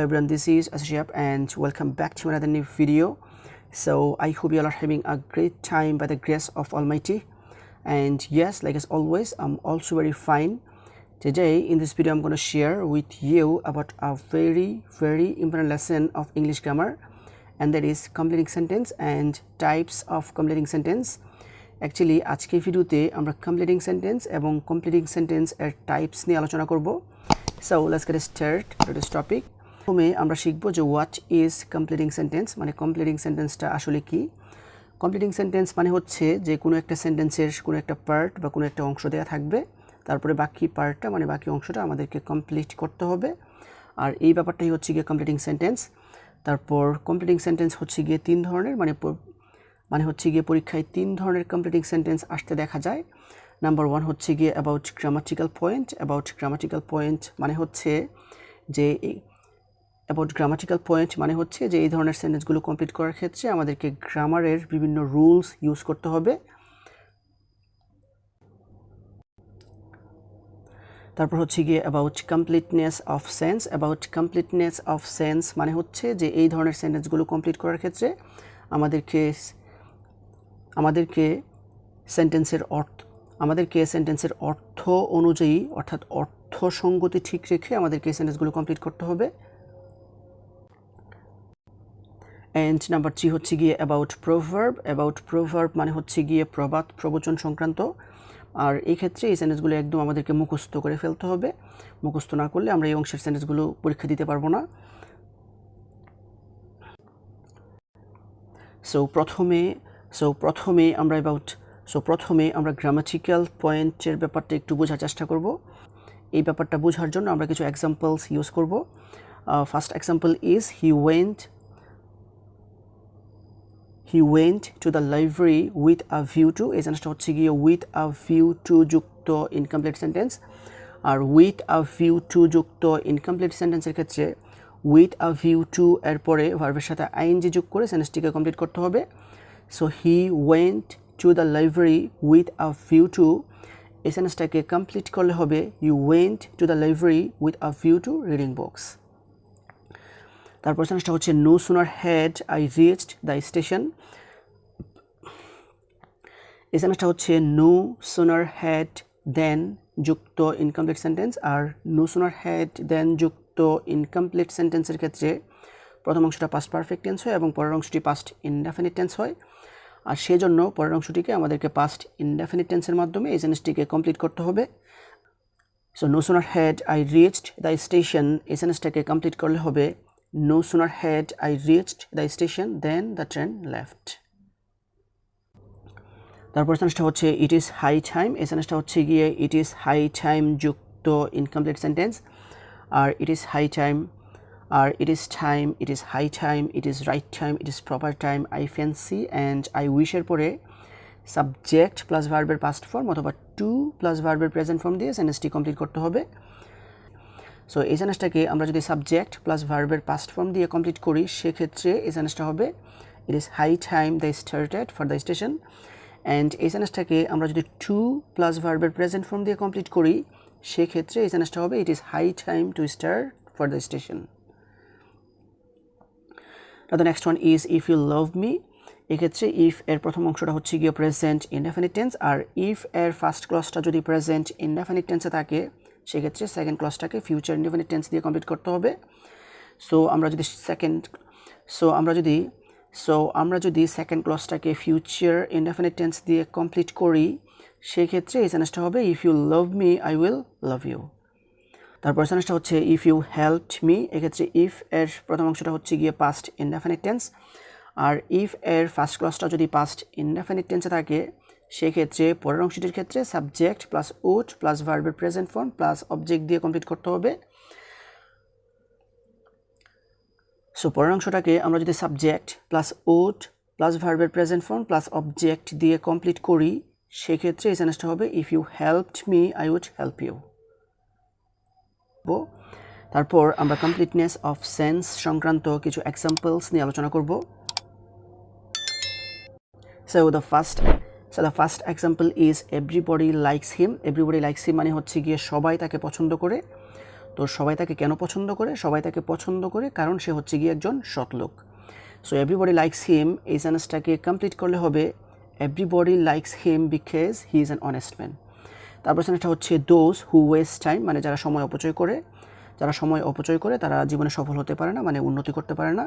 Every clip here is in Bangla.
everyone, this is Ashiap and welcome back to another new video. So I hope you all are having a great time by the grace of Almighty. And yes, like as always, I'm also very fine. Today in this video I'm going to share with you about a very important lesson of English grammar, and that is completing sentence and types of completing sentence. Actually আজকে ভিডিওতে আমরা completing sentence এবং completing sentence এর types নিয়ে আলোচনা করব. So let's get started to this topic. প্রথমে আমরা শিখব যে what is completing sentence, মানে completing sentence-টা আসলে কি. completing sentence মানে হচ্ছে যে কোনো একটা সেন্টেন্সের কোনো একটা পার্ট বা কোনো একটা অংশ দেয়া থাকবে, তারপরে বাকি পার্টটা মানে বাকি অংশটা আমাদেরকে কমপ্লিট করতে হবে, আর এই ব্যাপারটাই হচ্ছে গিয়ে completing sentence. তারপর completing sentence হচ্ছে গিয়ে তিন ধরনের, মানে হচ্ছে গিয়ে পরীক্ষায় তিন ধরনের completing sentence আসতে দেখা যায়. নাম্বার 1 হচ্ছে গিয়ে about grammatical point মানে হচ্ছে যে about grammatical point মানে হচ্ছে যে এই ধরনের সেন্টেন্সগুলো কমপ্লিট করার ক্ষেত্রে আমাদেরকে গ্রামারের বিভিন্ন রুলস ইউজ করতে হবে. তারপর হচ্ছে গিয়ে about completeness of sense মানে হচ্ছে যে এই ধরনের সেন্টেন্সগুলো কমপ্লিট করার ক্ষেত্রে আমাদেরকে সেন্টেন্সের অর্থ অনুযায়ী অর্থাৎ অর্থ সঙ্গতি ঠিক রেখে আমাদেরকে এই সেন্টেন্সগুলো কমপ্লিট করতে হবে. এন্ড নাম্বার 3 হচ্ছে গিয়ে about proverb মানে হচ্ছে গিয়ে প্রবাদ প্রবচন সংক্রান্ত, আর এই ক্ষেত্রে এই সেন্টেন্সগুলো একদম আমাদেরকে মুখস্থ করে ফেলতে হবে. মুখস্থ না করলে আমরা এই অংশের সেন্টেন্সগুলো পরীক্ষা দিতে পারবো না. প্রথমে আমরা গ্রামাটিক্যাল পয়েন্টের ব্যাপারটা একটু বোঝার চেষ্টা করব. এই ব্যাপারটা বোঝার জন্য আমরা কিছু এক্সাম্পলস ইউজ করব. First example is he went to the library with a view to. এই সেন্টেন্সটা হচ্ছে গিয়ে with a view to যুক্ত ইনকমপ্লিট সেন্টেন্স, আর with a view to যুক্ত ইনকমপ্লিট সেন্টেন্সের ক্ষেত্রে with a view to এর পরে ভার্বের সাথে ing যোগ করে সেন্টেন্সটিকে কমপ্লিট করতে হবে. So he went to the library with a view to, এই সেন্টেন্সটাকে কমপ্লিট করলে হবে you went to the library with a view to reading books. তারপর সেন্টেন্সটা হচ্ছে no sooner had I reached the station. এই সেন্টেন্সটা হচ্ছে no sooner had than যুক্ত ইনকমপ্লিট সেন্টেন্স, আর no sooner had than যুক্ত ইনকমপ্লিট সেন্টেন্সের ক্ষেত্রে প্রথম অংশটা পাস্ট পারফেক্ট টেন্স হয় এবং পরের অংশটি পাস্ট ইনডেফিনিট টেন্স হয়, আর সেজন্য পরের অংশটিকে আমাদেরকে পাস্ট ইনডেফিনিট টেন্সের মাধ্যমে এই সেন্টেন্সটিকে কমপ্লিট করতে হবে. So no sooner had I reached the station, এই সেন্টেন্সটাকে কমপ্লিট করলে হবে no sooner had I reached the station than the train left. তারপর সেন্টেন্সটা হচ্ছে it is high time. এই সেন্টেন্সটা হচ্ছে গিয়ে it is high time যুক্ত ইনকমপ্লিট সেন্টেন্স, আর it is high time, আর it is time, it is high time, it is right time, it is proper time, I fancy and I wish এর পরে সাবজেক্ট প্লাস ভার্বের পাস্ট ফর্ম অথবা টু প্লাস ভার্বের প্রেজেন্ট ফর্ম দিয়ে সেন্টেন্সটি কমপ্লিট করতে হবে. সো এই সেন্টেন্সটাকে আমরা যদি সাবজেক্ট প্লাস ভার্বের পাস্ট ফর্ম দিয়ে কমপ্লিট করি সেক্ষেত্রে এই সেন্টেন্সটা হবে it is high time they started for the station, and এই সেন্টেন্সটাকে আমরা যদি টু প্লাস ভার্বের প্রেজেন্ট ফর্ম দিয়ে কমপ্লিট করি সেক্ষেত্রে এই সেন্টেন্সটা হবে it is high time to start for the station. Now the next one is if you love me. এক্ষেত্রে if এর প্রথম অংশটা হচ্ছে গিয়ে প্রেজেন্ট ইনডেফিনিট টেন্স, আর if এর ফার্স্ট ক্লজটা যদি প্রেজেন্ট ইনডেফিনিট টেন্সে থাকে সেক্ষেত্রে সেকেন্ড ক্লজটাকে ফিউচার ইনডেফিনিট টেন্স দিয়ে কমপ্লিট করতে হবে. সো আমরা যদি সেকেন্ড ক্লজটাকে ফিউচার ইনডেফিনিট টেন্স দিয়ে কমপ্লিট করি সেক্ষেত্রে এই সেন্টেন্সটা হবে if you love me I will love you. তারপর সেন্টেন্সটা হচ্ছে if you helped me. এক্ষেত্রে if এর প্রথম অংশটা হচ্ছে গিয়ে পাস্ট ইনডেফিনিট টেন্স, আর if এর ফার্স্ট ক্লজটা যদি পাস্ট ইনডেফিনিট টেন্সে থাকে সেক্ষেত্রে পরের অংশটির ক্ষেত্রে সাবজেক্ট প্লাস would প্লাস ভার্বের প্রেজেন্ট ফর্ম প্লাস অবজেক্ট দিয়ে কমপ্লিট করতে হবে. সো পরের অংশটাকে আমরা যদি সাবজেক্ট প্লাস would প্লাস ভার্বের প্রেজেন্ট ফর্ম প্লাস অবজেক্ট দিয়ে কমপ্লিট করি সেক্ষেত্রে এই সেন্টেন্সটা হবে if you helped me I would help you. তারপর আমরা কমপ্লিটনেস অফ সেন্স সংক্রান্ত কিছু এক্সাম্পলস নিয়ে আলোচনা করব. So the first example is everybody likes him. Everybody likes him মানে হচ্ছে গিয়ে সবাই তাকে পছন্দ করে. তো সবাই তাকে কেন পছন্দ করে? সবাই তাকে পছন্দ করে কারণ সে হচ্ছে গিয়ে একজন সৎ লোক। সো এভরিবডি লাইকস হিম এই সেন্টেন্সটাকে কমপ্লিট করলে হবে everybody likes him because he is an honest man. তারপর সেন্টেন্সটা হচ্ছে দোজ হু ওয়েস্ট টাইম, মানে যারা সময় অপচয় করে তারা জীবনে সফল হতে পারে না, মানে উন্নতি করতে পারে না।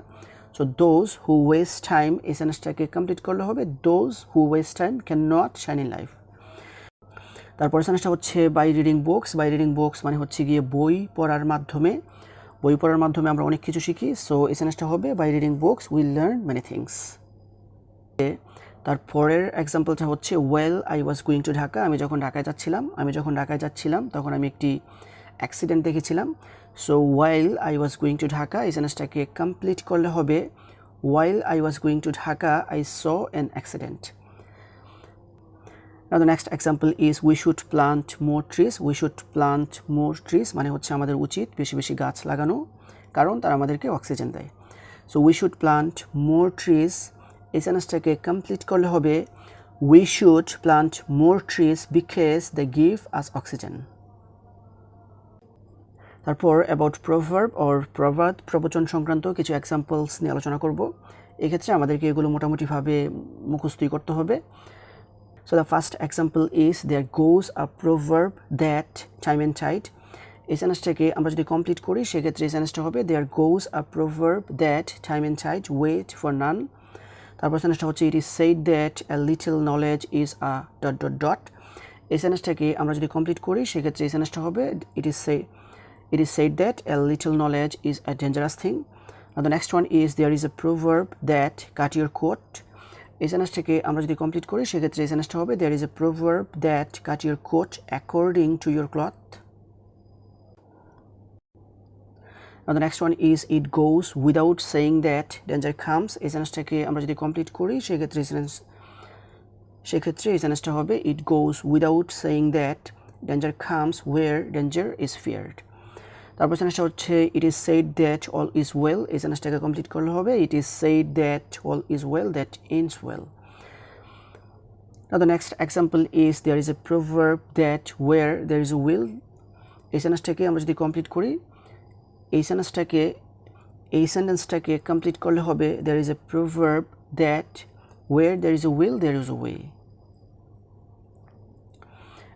So those who waste time এই সেন্টেন্সটাকে কমপ্লিট করলে হবে those who waste time can not shine in life. তারপর সেন্টেন্সটা হচ্ছে বাই রিডিং বুকস মানে হচ্ছে গিয়ে বই পড়ার মাধ্যমে আমরা অনেক কিছু শিখি। সো এই সেন্টেন্সটা হবে by reading books we learn many things. তারপরের এক্সাম্পলটা হচ্ছে well I was going to Dhaka, আমি যখন ঢাকায় যাচ্ছিলাম তখন আমি একটি অ্যাক্সিডেন্ট দেখেছিলাম। So while I was going to Dhaka এই সেন্টেন্সটাকে কমপ্লিট করলে হবে while I was going to Dhaka I saw an accident. Now the next example is we should plant more trees মানে হচ্ছে আমাদের উচিত বেশি বেশি গাছ লাগানো কারণ তারা আমাদেরকে অক্সিজেন দেয়। So we should plant more trees এই সেন্টেন্সটাকে কমপ্লিট করলে হবে we should plant more trees because they give us oxygen। তারপর অ্যাবাউট প্রভাব প্রবচন সংক্রান্ত কিছু এক্সাম্পলস নিয়ে আলোচনা করব। এক্ষেত্রে আমাদেরকে এগুলো মোটামুটিভাবে মুখস্থই করতে হবে। So the first example is there goes a proverb that time and tide এই সেন্টেন্সটাকে আমরা যদি কমপ্লিট করি সেক্ষেত্রে এই সেন্টেন্সটা হবে there goes a proverb that time and tide wait for none। তারপর সেন্টেন্সটা হচ্ছে it is said that a little knowledge is a ... এই সেন্টেন্সটাকে আমরা যদি কমপ্লিট করি সেক্ষেত্রে এই সেন্টেন্সটা হবে it is said that a little knowledge is a dangerous thing। Now the next one is there is a proverb that cut your coat এই সেন্টেন্সটাকে আমরা যদি কমপ্লিট করি সেক্ষেত্রে এই সেন্টেন্সটা হবে there is a proverb that cut your coat according to your cloth। Now the next one is it goes without saying that danger comes এই সেন্টেন্সটাকে আমরা যদি কমপ্লিট করি সেক্ষেত্রে এই সেন্টেন্সটা হবে it goes without saying that danger comes where danger is feared। তারপর সেন্টেন্সটা হচ্ছে it is said that all is well এই সেন্টেন্সটাকে কমপ্লিট করলে হবে it is said that all is well that ends well। Now the next example is there is a proverb that where there is a will এই সেন্টেন্সটাকে আমরা যদি কমপ্লিট করি এই সেন্টেন্সটাকে কমপ্লিট করলে হবে there is a proverb that where there is a will there is a way।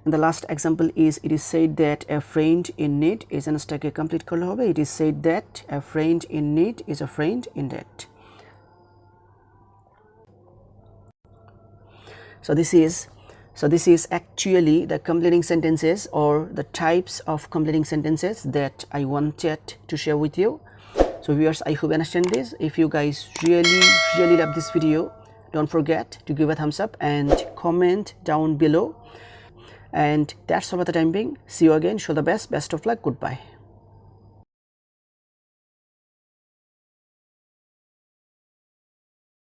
And the last example is it is said that a friend in need এই সেন্টেন্সটাকে কমপ্লিট করলে হবে it is said that a friend in need is a friend in debt। So this is actually the completing sentences or the types of completing sentences that I wanted to share with you. So viewers, I hope you understand this. If you guys really love this video, don't forget to give a thumbs up and comment down below. And that's all for the time being. See you again. Show the best of luck. Goodbye.